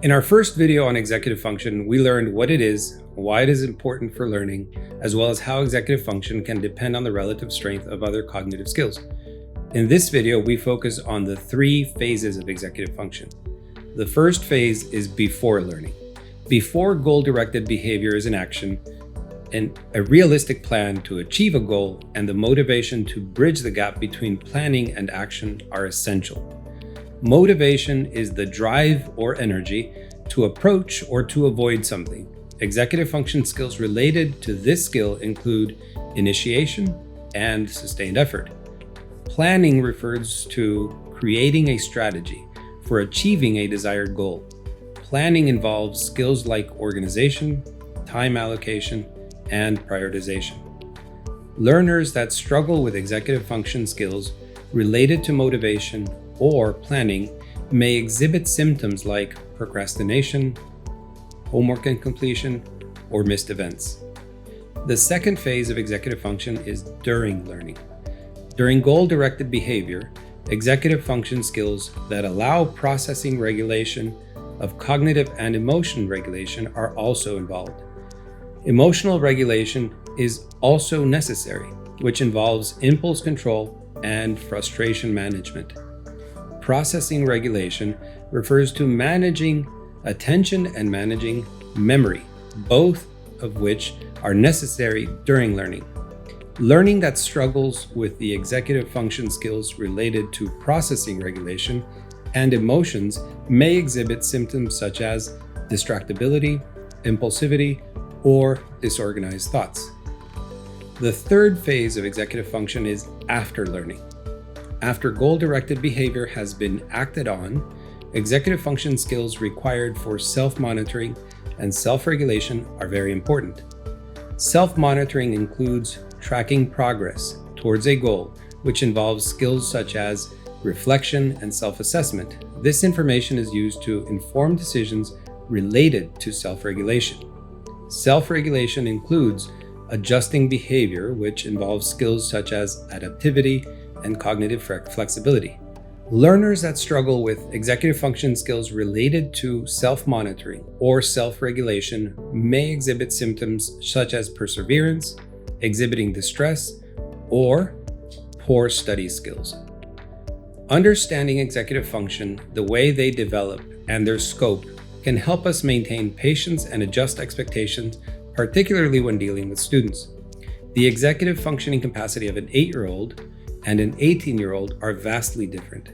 In our first video on executive function, we learned what it is, why it is important for learning, as well as how executive function can depend on the relative strength of other cognitive skills. In this video, we focus on the 3 phases of executive function. The first phase is before learning. Before goal-directed behavior is in action, and a realistic plan to achieve a goal and the motivation to bridge the gap between planning and action are essential. Motivation is the drive or energy to approach or to avoid something. Executive function skills related to this skill include initiation and sustained effort. Planning refers to creating a strategy for achieving a desired goal. Planning involves skills like organization, time allocation, and prioritization. Learners that struggle with executive function skills related to motivation or planning may exhibit symptoms like procrastination, homework incompletion, or missed events. The second phase of executive function is during learning. During goal-directed behavior, executive function skills that allow processing regulation of cognitive and emotion regulation are also involved. Emotional regulation is also necessary, which involves impulse control and frustration management. Processing regulation refers to managing attention and managing memory, both of which are necessary during learning. Learning that struggles with the executive function skills related to processing regulation and emotions may exhibit symptoms such as distractibility, impulsivity, or disorganized thoughts. The third phase of executive function is after learning. After goal-directed behavior has been acted on, executive function skills required for self-monitoring and self-regulation are very important. Self-monitoring includes tracking progress towards a goal, which involves skills such as reflection and self-assessment. This information is used to inform decisions related to self-regulation. Self-regulation includes adjusting behavior, which involves skills such as adaptivity and cognitive flexibility. Learners that struggle with executive function skills related to self-monitoring or self-regulation may exhibit symptoms such as perseverance, exhibiting distress, or poor study skills. Understanding executive function, the way they develop, and their scope can help us maintain patience and adjust expectations, particularly when dealing with students. The executive functioning capacity of an 8-year-old and an 18-year-old are vastly different.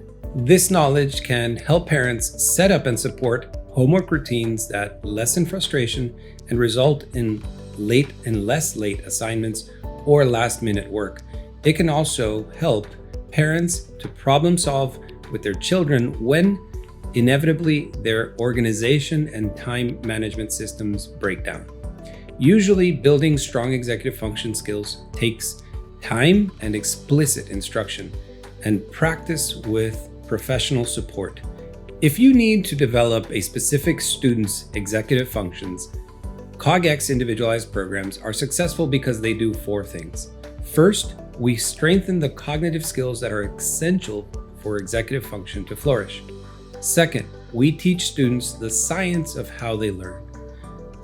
This knowledge can help parents set up and support homework routines that lessen frustration and result in late and less late assignments or last-minute work. It can also help parents to problem solve with their children when inevitably their organization and time management systems break down. Usually, building strong executive function skills takes time and explicit instruction and practice with professional support. If you need to develop a specific student's executive functions, COGx individualized programs are successful because they do 4 things. First, we strengthen the cognitive skills that are essential for executive function to flourish. Second, we teach students the science of how they learn.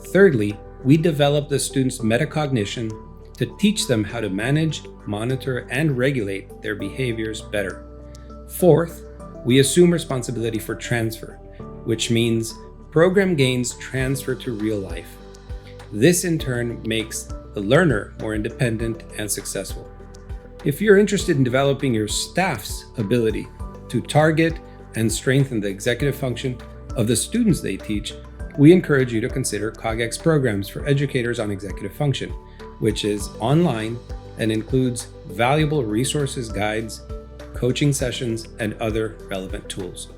Thirdly, we develop the students' metacognition to teach them how to manage, monitor, and regulate their behaviors better. Fourth, we assume responsibility for transfer, which means program gains transfer to real life. This in turn makes the learner more independent and successful. If you're interested in developing your staff's ability to target and strengthen the executive function of the students they teach, we encourage you to consider COGx programs for educators on executive function, which is online and includes valuable resources, guides, coaching sessions, and other relevant tools.